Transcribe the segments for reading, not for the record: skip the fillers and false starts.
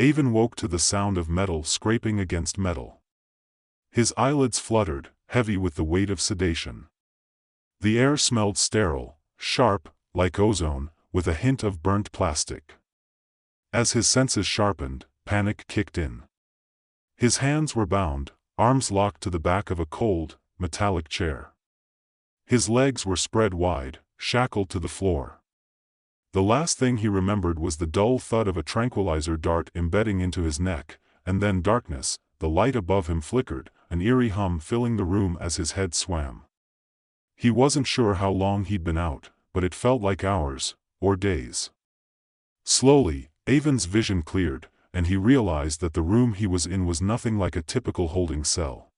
Avon woke to the sound of metal scraping against metal. His eyelids fluttered, heavy with the weight of sedation. The air smelled sterile, sharp, like ozone, with a hint of burnt plastic. As his senses sharpened, panic kicked in. His hands were bound, arms locked to the back of a cold, metallic chair. His legs were spread wide, shackled to the floor. The last thing he remembered was the dull thud of a tranquilizer dart embedding into his neck, and then darkness. The light above him flickered, an eerie hum filling the room as his head swam. He wasn't sure how long he'd been out, but it felt like hours, or days. Slowly, Avon's vision cleared, and he realized that the room he was in was nothing like a typical holding cell.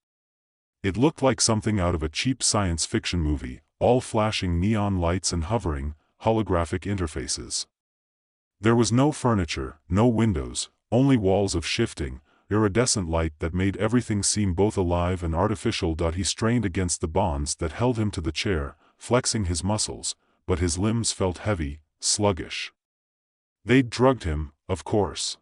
It looked like something out of a cheap science fiction movie, all flashing neon lights and hovering, holographic interfaces. There was no furniture, no windows, only walls of shifting, iridescent light that made everything seem both alive and artificial. He strained against the bonds that held him to the chair, flexing his muscles, but his limbs felt heavy, sluggish. They'd drugged him, of course.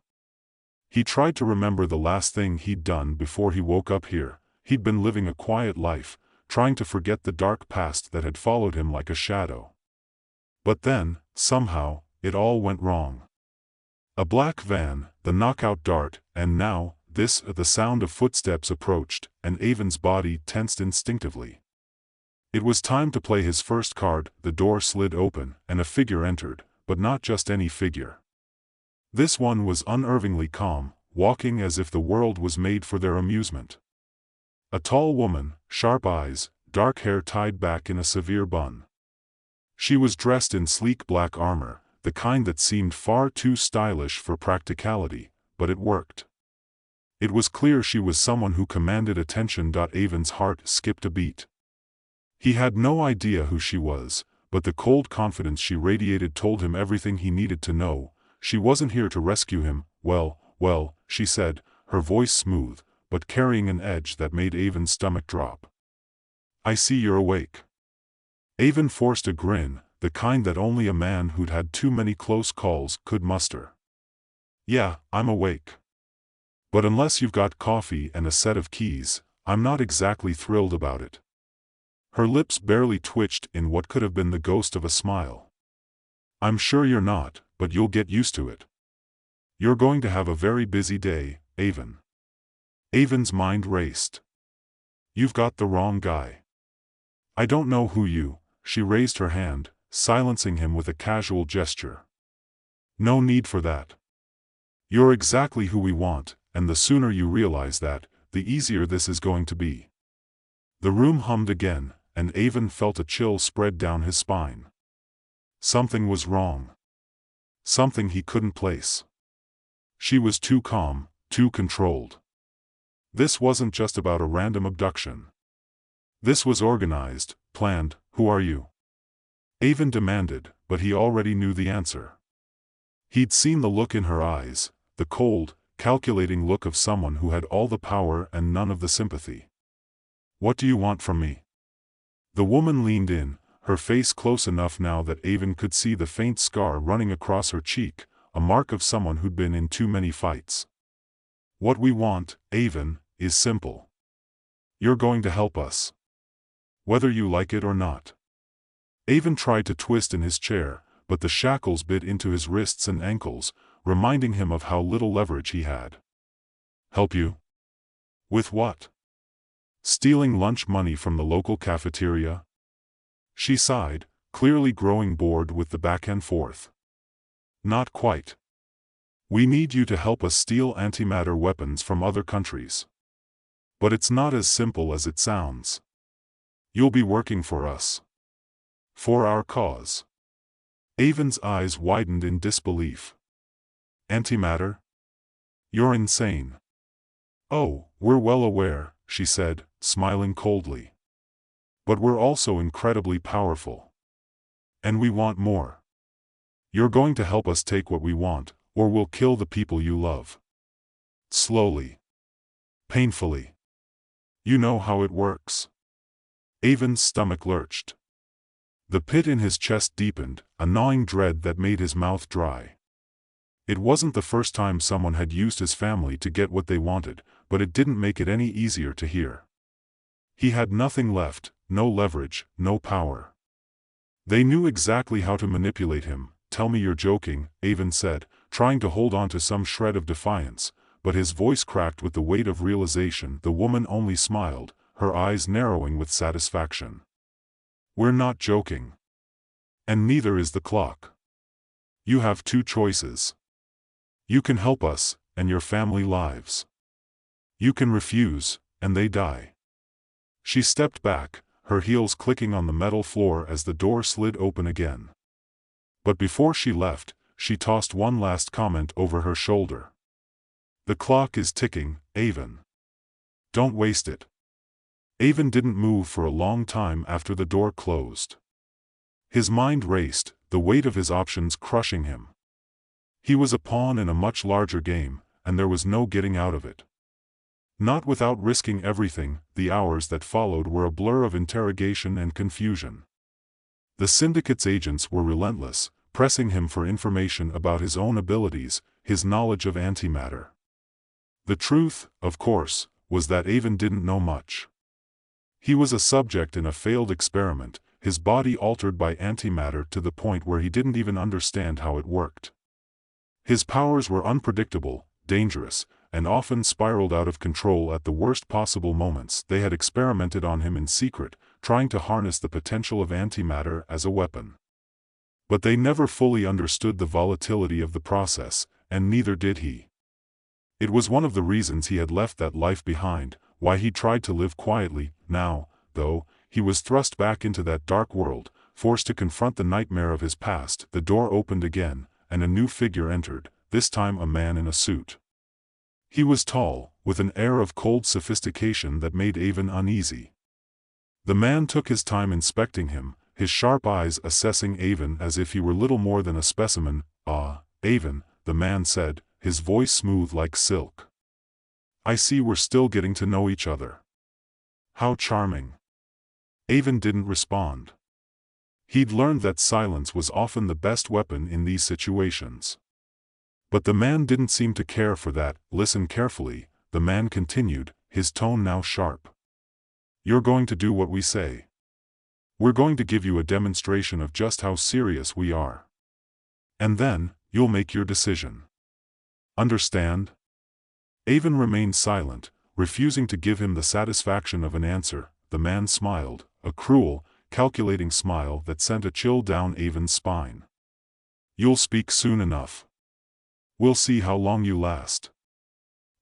He tried to remember the last thing he'd done before he woke up here. He'd been living a quiet life, trying to forget the dark past that had followed him like a shadow. But then, somehow, it all went wrong. A black van, the knockout dart, and now, the sound of footsteps approached, and Avon's body tensed instinctively. It was time to play his first card. The door slid open, and a figure entered, but not just any figure. This one was unervingly calm, walking as if the world was made for their amusement. A tall woman, sharp eyes, dark hair tied back in a severe bun. She was dressed in sleek black armor, the kind that seemed far too stylish for practicality, but it worked. It was clear she was someone who commanded attention. Avon's heart skipped a beat. He had no idea who she was, but the cold confidence she radiated told him everything he needed to know. She wasn't here to rescue him. Well, she said, her voice smooth, but carrying an edge that made Avon's stomach drop. I see you're awake. Avon forced a grin, the kind that only a man who'd had too many close calls could muster. Yeah, I'm awake. But unless you've got coffee and a set of keys, I'm not exactly thrilled about it. Her lips barely twitched in what could have been the ghost of a smile. I'm sure you're not, but you'll get used to it. You're going to have a very busy day, Avon. Avon's mind raced. You've got the wrong guy. I don't know who you. She raised her hand, silencing him with a casual gesture. No need for that. You're exactly who we want, and the sooner you realize that, the easier this is going to be. The room hummed again, and Avon felt a chill spread down his spine. Something was wrong. Something he couldn't place. She was too calm, too controlled. This wasn't just about a random abduction. This was organized, planned. Who are you? Avon demanded, but he already knew the answer. He'd seen the look in her eyes, the cold, calculating look of someone who had all the power and none of the sympathy. What do you want from me? The woman leaned in, her face close enough now that Avon could see the faint scar running across her cheek, a mark of someone who'd been in too many fights. What we want, Avon, is simple. You're going to help us. Whether you like it or not. Avon tried to twist in his chair, but the shackles bit into his wrists and ankles, reminding him of how little leverage he had. Help you? With what? Stealing lunch money from the local cafeteria? She sighed, clearly growing bored with the back and forth. Not quite. We need you to help us steal antimatter weapons from other countries. But it's not as simple as it sounds. You'll be working for us. For our cause. Avon's eyes widened in disbelief. Antimatter? You're insane. Oh, we're well aware, she said, smiling coldly. But we're also incredibly powerful. And we want more. You're going to help us take what we want, or we'll kill the people you love. Slowly. Painfully. You know how it works. Avon's stomach lurched. The pit in his chest deepened, a gnawing dread that made his mouth dry. It wasn't the first time someone had used his family to get what they wanted, but it didn't make it any easier to hear. He had nothing left, no leverage, no power. They knew exactly how to manipulate him. "Tell me you're joking," Avon said, trying to hold on to some shred of defiance, but his voice cracked with the weight of realization. The woman only smiled, her eyes narrowing with satisfaction. "We're not joking. And neither is the clock. You have two choices. You can help us, and your family lives. You can refuse, and they die." She stepped back, her heels clicking on the metal floor as the door slid open again. But before she left, she tossed one last comment over her shoulder. "The clock is ticking, Avon. Don't waste it." Avon didn't move for a long time after the door closed. His mind raced, the weight of his options crushing him. He was a pawn in a much larger game, and there was no getting out of it. Not without risking everything. The hours that followed were a blur of interrogation and confusion. The syndicate's agents were relentless, pressing him for information about his own abilities, his knowledge of antimatter. The truth, of course, was that Avon didn't know much. He was a subject in a failed experiment, his body altered by antimatter to the point where he didn't even understand how it worked. His powers were unpredictable, dangerous, and often spiraled out of control at the worst possible moments. They had experimented on him in secret, trying to harness the potential of antimatter as a weapon. But they never fully understood the volatility of the process, and neither did he. It was one of the reasons he had left that life behind, why he tried to live quietly. Now, though, he was thrust back into that dark world, forced to confront the nightmare of his past. The door opened again, and a new figure entered, this time a man in a suit. He was tall, with an air of cold sophistication that made Avon uneasy. The man took his time inspecting him, his sharp eyes assessing Avon as if he were little more than a specimen. "Ah, Avon," the man said, his voice smooth like silk. "I see we're still getting to know each other. How charming." Avon didn't respond. He'd learned that silence was often the best weapon in these situations. But the man didn't seem to care for that. "Listen carefully," the man continued, his tone now sharp. "You're going to do what we say. We're going to give you a demonstration of just how serious we are. And then, you'll make your decision. Understand?" Avon remained silent, refusing to give him the satisfaction of an answer. The man smiled, a cruel, calculating smile that sent a chill down Avon's spine. "You'll speak soon enough. We'll see how long you last."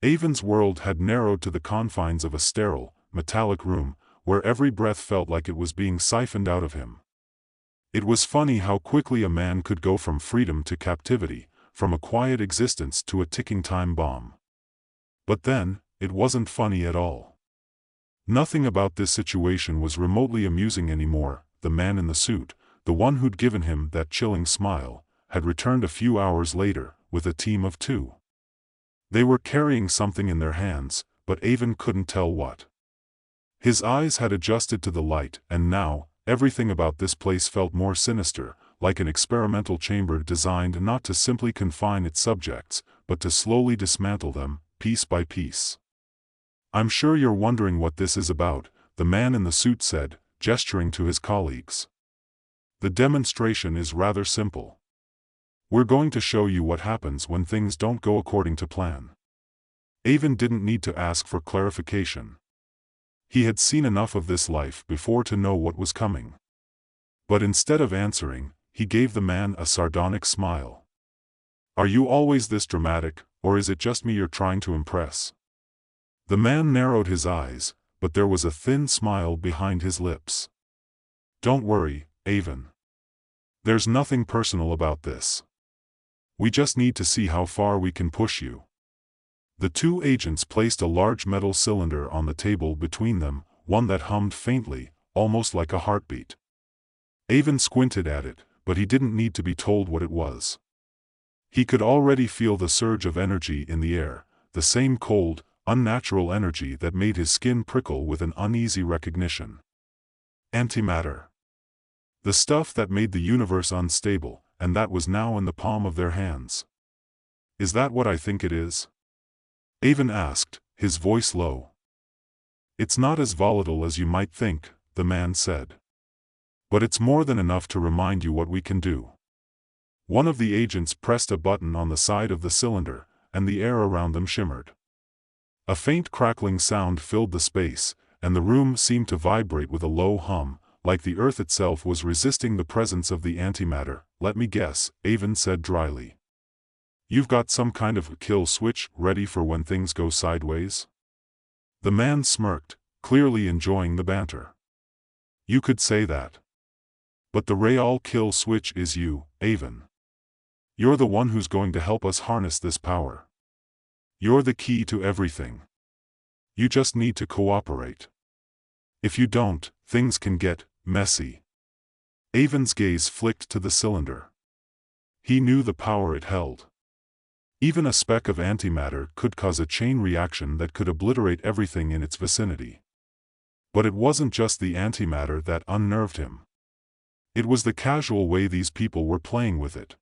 Avon's world had narrowed to the confines of a sterile, metallic room, where every breath felt like it was being siphoned out of him. It was funny how quickly a man could go from freedom to captivity, from a quiet existence to a ticking time bomb. But then, it wasn't funny at all. Nothing about this situation was remotely amusing anymore. The man in the suit, the one who'd given him that chilling smile, had returned a few hours later, with a team of 2. They were carrying something in their hands, but Avon couldn't tell what. His eyes had adjusted to the light, and now, everything about this place felt more sinister, like an experimental chamber designed not to simply confine its subjects, but to slowly dismantle them, piece by piece. "I'm sure you're wondering what this is about," the man in the suit said, gesturing to his colleagues. "The demonstration is rather simple. We're going to show you what happens when things don't go according to plan." Avon didn't need to ask for clarification. He had seen enough of this life before to know what was coming. But instead of answering, he gave the man a sardonic smile. "Are you always this dramatic, or is it just me you're trying to impress?" The man narrowed his eyes, but there was a thin smile behind his lips. "Don't worry, Avon. There's nothing personal about this. We just need to see how far we can push you." The 2 agents placed a large metal cylinder on the table between them, one that hummed faintly, almost like a heartbeat. Avon squinted at it, but he didn't need to be told what it was. He could already feel the surge of energy in the air, the same cold, unnatural energy that made his skin prickle with an uneasy recognition. Antimatter. The stuff that made the universe unstable, and that was now in the palm of their hands. Is that what I think it is? Avon asked, his voice low. It's not as volatile as you might think, the man said. But it's more than enough to remind you what we can do. One of the agents pressed a button on the side of the cylinder, and the air around them shimmered. A faint crackling sound filled the space, and the room seemed to vibrate with a low hum, like the earth itself was resisting the presence of the antimatter. Let me guess, Avon said dryly. You've got some kind of a kill switch ready for when things go sideways? The man smirked, clearly enjoying the banter. You could say that. But the real kill switch is you, Avon. You're the one who's going to help us harness this power. You're the key to everything. You just need to cooperate. If you don't, things can get messy. Avon's gaze flicked to the cylinder. He knew the power it held. Even a speck of antimatter could cause a chain reaction that could obliterate everything in its vicinity. But it wasn't just the antimatter that unnerved him. It was the casual way these people were playing with it.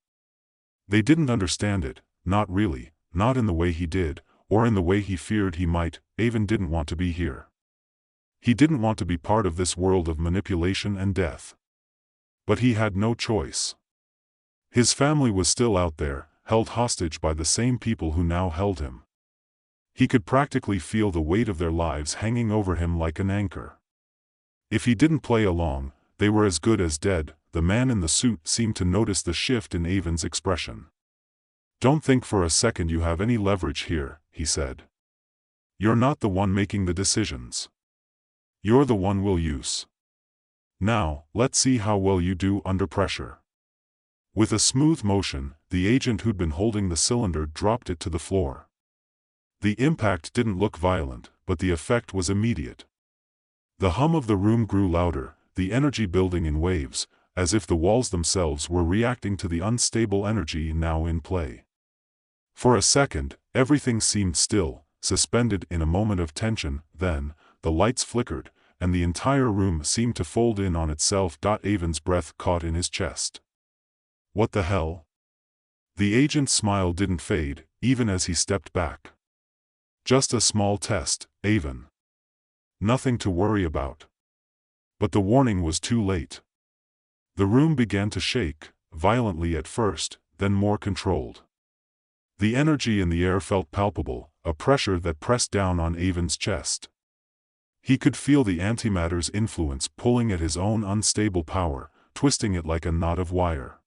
They didn't understand it, not really, not in the way he did, or in the way he feared he might. Avon didn't want to be here. He didn't want to be part of this world of manipulation and death. But he had no choice. His family was still out there, held hostage by the same people who now held him. He could practically feel the weight of their lives hanging over him like an anchor. If he didn't play along, they were as good as dead. The man in the suit seemed to notice the shift in Avon's expression. Don't think for a second you have any leverage here, he said. You're not the one making the decisions. You're the one we'll use. Now, let's see how well you do under pressure. With a smooth motion, the agent who'd been holding the cylinder dropped it to the floor. The impact didn't look violent, but the effect was immediate. The hum of the room grew louder, the energy building in waves, as if the walls themselves were reacting to the unstable energy now in play. For a second, everything seemed still, suspended in a moment of tension. Then, the lights flickered, and the entire room seemed to fold in on itself. Avon's breath caught in his chest. What the hell? The agent's smile didn't fade, even as he stepped back. Just a small test, Avon. Nothing to worry about. But the warning was too late. The room began to shake, violently at first, then more controlled. The energy in the air felt palpable, a pressure that pressed down on Avon's chest. He could feel the antimatter's influence pulling at his own unstable power, twisting it like a knot of wire.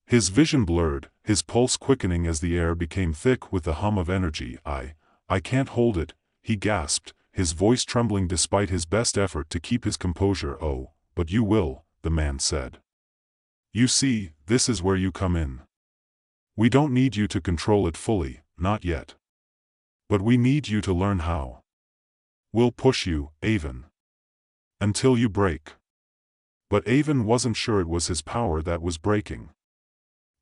His vision blurred, his pulse quickening as the air became thick with the hum of energy. I can't hold it, he gasped, his voice trembling despite his best effort to keep his composure. Oh, but you will, the man said. You see, this is where you come in. We don't need you to control it fully, not yet. But we need you to learn how. We'll push you, Avon. Until you break. But Avon wasn't sure it was his power that was breaking.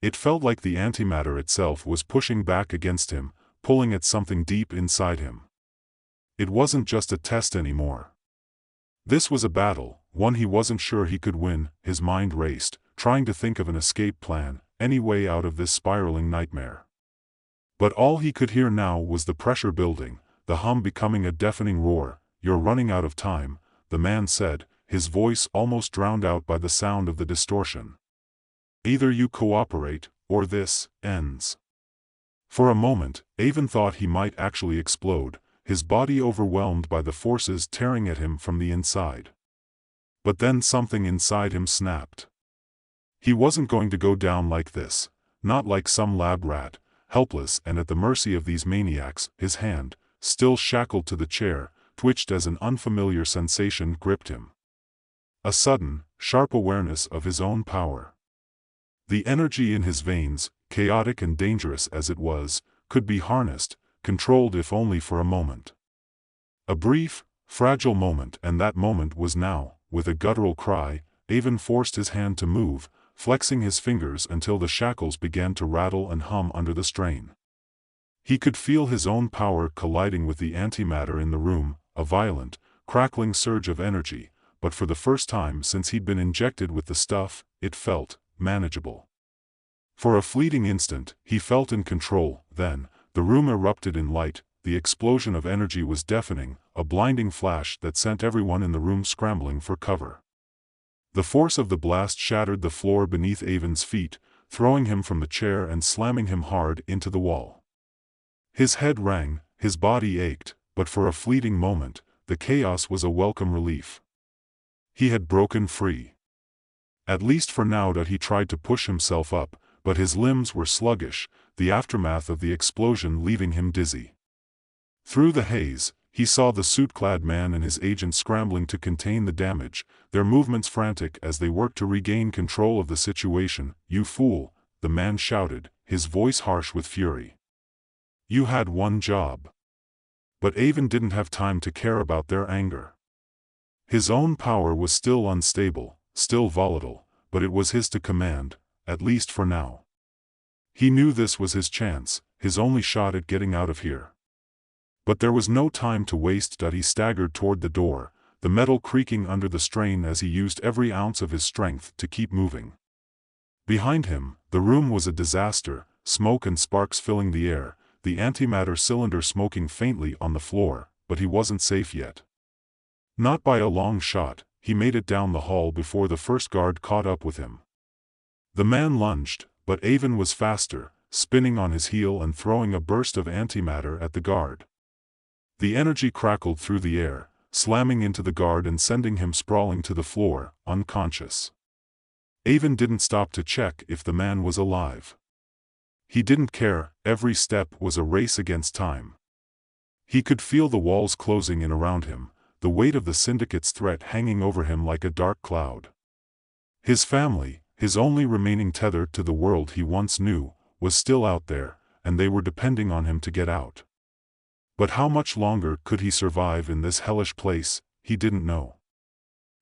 It felt like the antimatter itself was pushing back against him, pulling at something deep inside him. It wasn't just a test anymore. This was a battle, one he wasn't sure he could win. His mind raced, trying to think of an escape plan, any way out of this spiraling nightmare. But all he could hear now was the pressure building, the hum becoming a deafening roar. You're running out of time, the man said, his voice almost drowned out by the sound of the distortion. Either you cooperate, or this ends. For a moment, Avon thought he might actually explode, his body overwhelmed by the forces tearing at him from the inside. But then something inside him snapped. He wasn't going to go down like this, not like some lab rat, helpless and at the mercy of these maniacs. His hand, still shackled to the chair, twitched as an unfamiliar sensation gripped him. A sudden, sharp awareness of his own power. The energy in his veins, chaotic and dangerous as it was, could be harnessed, controlled if only for a moment. A brief, fragile moment, and that moment was now. With a guttural cry, Avon forced his hand to move, flexing his fingers until the shackles began to rattle and hum under the strain. He could feel his own power colliding with the antimatter in the room, a violent, crackling surge of energy, but for the first time since he'd been injected with the stuff, it felt manageable. For a fleeting instant, he felt in control. Then, the room erupted in light. The explosion of energy was deafening, a blinding flash that sent everyone in the room scrambling for cover. The force of the blast shattered the floor beneath Avon's feet, throwing him from the chair and slamming him hard into the wall. His head rang, his body ached, but for a fleeting moment, the chaos was a welcome relief. He had broken free. At least for now. He tried to push himself up, but his limbs were sluggish, the aftermath of the explosion leaving him dizzy. Through the haze, he saw the suit-clad man and his agent scrambling to contain the damage, their movements frantic as they worked to regain control of the situation. "You fool," the man shouted, his voice harsh with fury. "You had one job." But Avon didn't have time to care about their anger. His own power was still unstable, still volatile, but it was his to command, at least for now. He knew this was his chance, his only shot at getting out of here. But there was no time to waste. He staggered toward the door, the metal creaking under the strain as he used every ounce of his strength to keep moving. Behind him, the room was a disaster, smoke and sparks filling the air, the antimatter cylinder smoking faintly on the floor, but he wasn't safe yet. Not by a long shot. He made it down the hall before the first guard caught up with him. The man lunged, but Avon was faster, spinning on his heel and throwing a burst of antimatter at the guard. The energy crackled through the air, slamming into the guard and sending him sprawling to the floor, unconscious. Avon didn't stop to check if the man was alive. He didn't care. Every step was a race against time. He could feel the walls closing in around him, the weight of the syndicate's threat hanging over him like a dark cloud. His family, his only remaining tether to the world he once knew, was still out there, and they were depending on him to get out. But how much longer could he survive in this hellish place? He didn't know.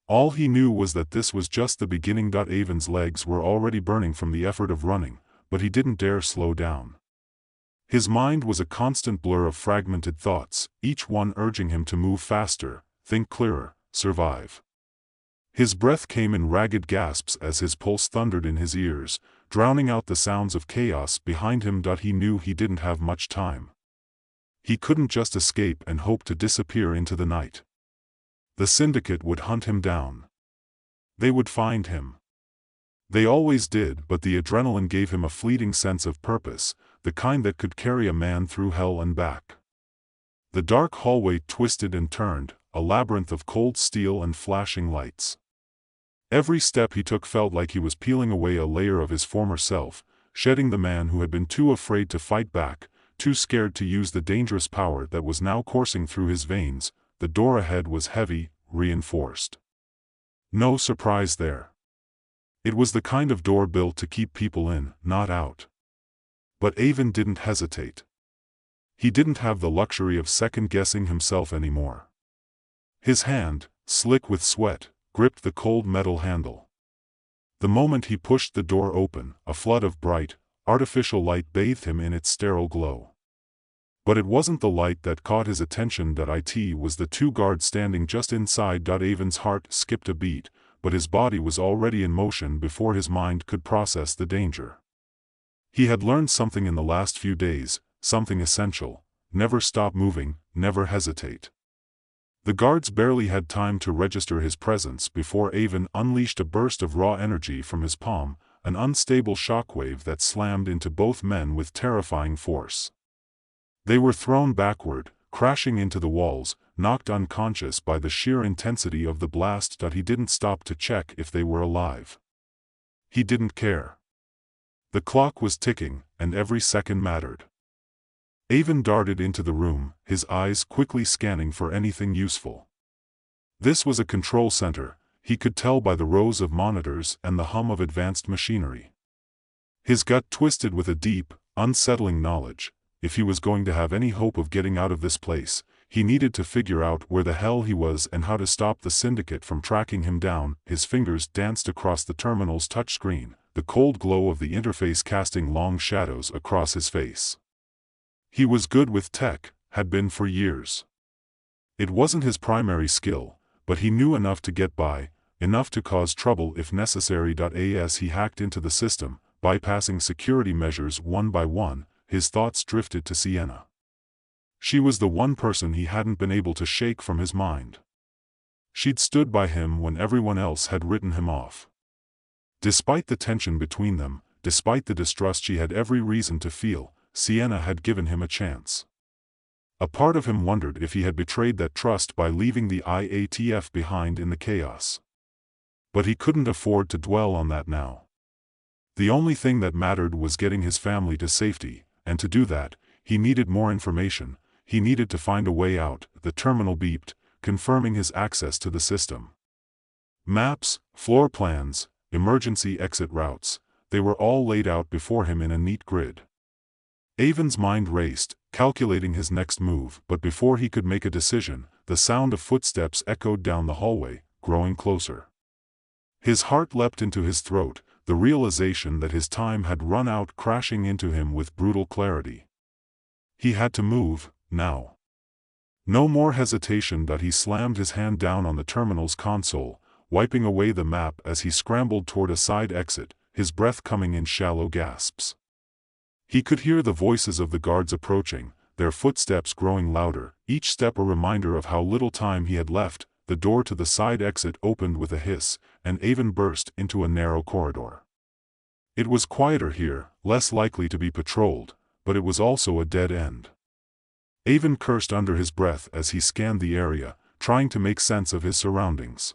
All he knew was that this was just the beginning. Avon's legs were already burning from the effort of running, but he didn't dare slow down. His mind was a constant blur of fragmented thoughts, each one urging him to move faster, think clearer, survive. His breath came in ragged gasps as his pulse thundered in his ears, drowning out the sounds of chaos behind him. He knew he didn't have much time. He couldn't just escape and hope to disappear into the night. The syndicate would hunt him down. They would find him. They always did, but the adrenaline gave him a fleeting sense of purpose, the kind that could carry a man through hell and back. The dark hallway twisted and turned, a labyrinth of cold steel and flashing lights. Every step he took felt like he was peeling away a layer of his former self, shedding the man who had been too afraid to fight back, too scared to use the dangerous power that was now coursing through his veins. The door ahead was heavy, reinforced. No surprise there. It was the kind of door built to keep people in, not out. But Avon didn't hesitate. He didn't have the luxury of second-guessing himself anymore. His hand, slick with sweat, gripped the cold metal handle. The moment he pushed the door open, a flood of bright, artificial light bathed him in its sterile glow. But it wasn't the light that caught his attention. It was the two guards standing just inside. Avon's heart skipped a beat, but his body was already in motion before his mind could process the danger. He had learned something in the last few days, something essential: never stop moving, never hesitate. The guards barely had time to register his presence before Avon unleashed a burst of raw energy from his palm, an unstable shockwave that slammed into both men with terrifying force. They were thrown backward, crashing into the walls, knocked unconscious by the sheer intensity of the blast. He didn't stop to check if they were alive. He didn't care. The clock was ticking, and every second mattered. Avon darted into the room, his eyes quickly scanning for anything useful. This was a control center, he could tell by the rows of monitors and the hum of advanced machinery. His gut twisted with a deep, unsettling knowledge. If he was going to have any hope of getting out of this place, he needed to figure out where the hell he was and how to stop the syndicate from tracking him down. His fingers danced across the terminal's touchscreen, the cold glow of the interface casting long shadows across his face. He was good with tech, had been for years. It wasn't his primary skill, but he knew enough to get by, enough to cause trouble if necessary. As he hacked into the system, bypassing security measures one by one, his thoughts drifted to Sienna. She was the one person he hadn't been able to shake from his mind. She'd stood by him when everyone else had written him off. Despite the tension between them, despite the distrust she had every reason to feel, Sienna had given him a chance. A part of him wondered if he had betrayed that trust by leaving the IATF behind in the chaos. But he couldn't afford to dwell on that now. The only thing that mattered was getting his family to safety, and to do that, he needed more information. He needed to find a way out. The terminal beeped, confirming his access to the system. Maps, floor plans, emergency exit routes, they were all laid out before him in a neat grid. Avon's mind raced, calculating his next move, but before he could make a decision, the sound of footsteps echoed down the hallway, growing closer. His heart leapt into his throat, the realization that his time had run out crashing into him with brutal clarity. He had to move, now. No more hesitation. He slammed his hand down on the terminal's console, wiping away the map as he scrambled toward a side exit, his breath coming in shallow gasps. He could hear the voices of the guards approaching, their footsteps growing louder, each step a reminder of how little time he had left. The door to the side exit opened with a hiss, and Avon burst into a narrow corridor. It was quieter here, less likely to be patrolled, but it was also a dead end. Avon cursed under his breath as he scanned the area, trying to make sense of his surroundings.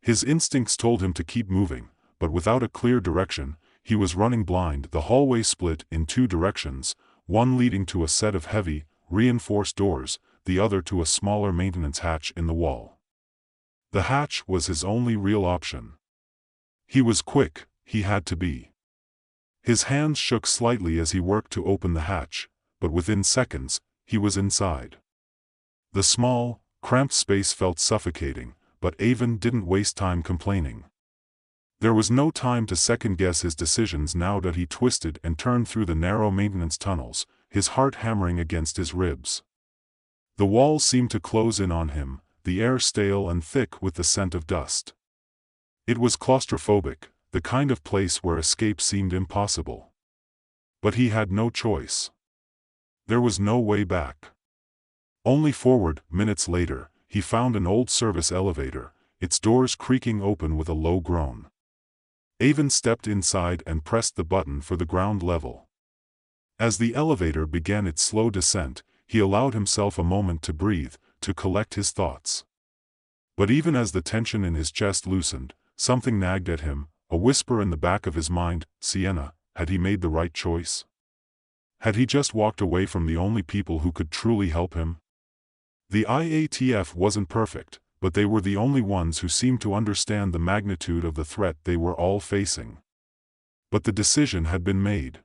His instincts told him to keep moving, but without a clear direction, he was running blind. The hallway split in two directions, one leading to a set of heavy, reinforced doors, the other to a smaller maintenance hatch in the wall. The hatch was his only real option. He was quick, he had to be. His hands shook slightly as he worked to open the hatch, but within seconds, he was inside. The small, cramped space felt suffocating, but Avon didn't waste time complaining. There was no time to second-guess his decisions now that he twisted and turned through the narrow maintenance tunnels, his heart hammering against his ribs. The walls seemed to close in on him, the air stale and thick with the scent of dust. It was claustrophobic, the kind of place where escape seemed impossible. But he had no choice. There was no way back. Only forward. Minutes later, he found an old service elevator, its doors creaking open with a low groan. Avon stepped inside and pressed the button for the ground level. As the elevator began its slow descent, he allowed himself a moment to breathe, to collect his thoughts. But even as the tension in his chest loosened, something nagged at him, a whisper in the back of his mind. Sienna, had he made the right choice? Had he just walked away from the only people who could truly help him? The IATF wasn't perfect, but they were the only ones who seemed to understand the magnitude of the threat they were all facing. But the decision had been made.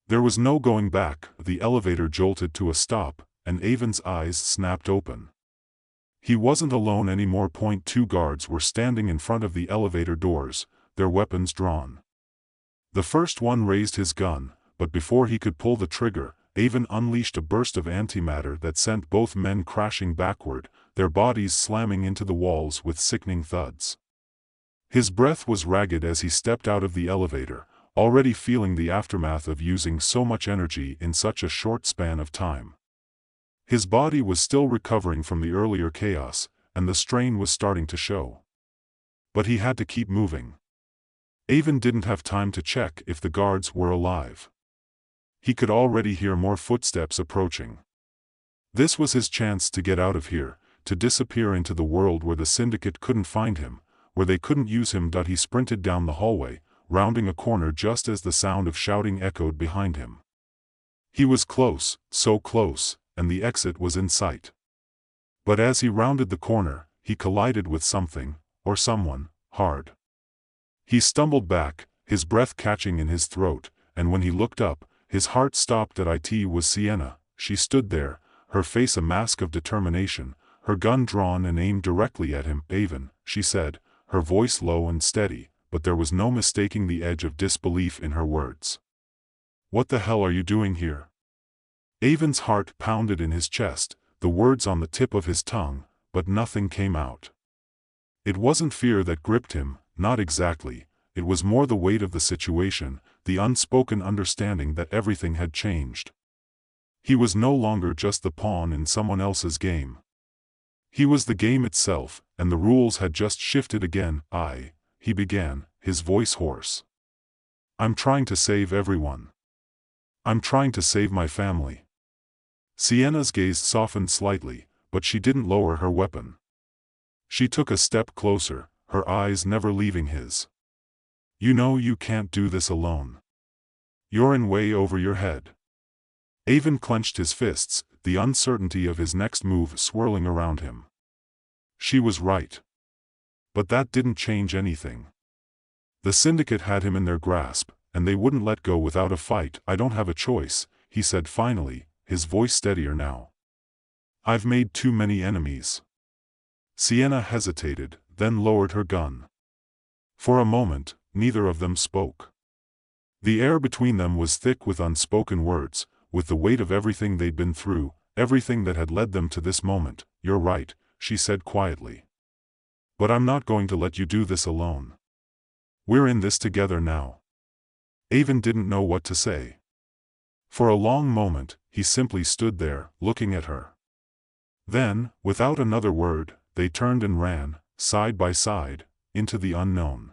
There was no going back. The elevator jolted to a stop, and Avon's eyes snapped open. He wasn't alone anymore. 2 guards were standing in front of the elevator doors, their weapons drawn. The first one raised his gun, but before he could pull the trigger, Avon unleashed a burst of antimatter that sent both men crashing backward, their bodies slamming into the walls with sickening thuds. His breath was ragged as he stepped out of the elevator, already feeling the aftermath of using so much energy in such a short span of time. His body was still recovering from the earlier chaos, and the strain was starting to show. But he had to keep moving. Avon didn't have time to check if the guards were alive. He could already hear more footsteps approaching. This was his chance to get out of here, to disappear into the world where the syndicate couldn't find him, where they couldn't use him. He sprinted down the hallway, rounding a corner just as the sound of shouting echoed behind him. He was close, so close, and the exit was in sight. But as he rounded the corner, he collided with something, or someone, hard. He stumbled back, his breath catching in his throat, and when he looked up, his heart stopped. It was Sienna. She stood there, her face a mask of determination, her gun drawn and aimed directly at him. Avon, she said, her voice low and steady, but there was no mistaking the edge of disbelief in her words. "What the hell are you doing here?" Avon's heart pounded in his chest, the words on the tip of his tongue, but nothing came out. It wasn't fear that gripped him, not exactly, it was more the weight of the situation, the unspoken understanding that everything had changed. He was no longer just the pawn in someone else's game. He was the game itself, and the rules had just shifted again. He began, his voice hoarse. I'm trying to save everyone. I'm trying to save my family. Sienna's gaze softened slightly, but she didn't lower her weapon. She took a step closer, her eyes never leaving his. You know you can't do this alone. You're in way over your head. Avon clenched his fists, the uncertainty of his next move swirling around him. She was right. But that didn't change anything. The syndicate had him in their grasp, and they wouldn't let go without a fight. I don't have a choice, he said finally, his voice steadier now. I've made too many enemies. Sienna hesitated, then lowered her gun. For a moment, neither of them spoke. The air between them was thick with unspoken words, with the weight of everything they'd been through, everything that had led them to this moment. You're right, she said quietly. But I'm not going to let you do this alone. We're in this together now. Avon didn't know what to say. For a long moment, he simply stood there, looking at her. Then, without another word, they turned and ran, side by side, into the unknown.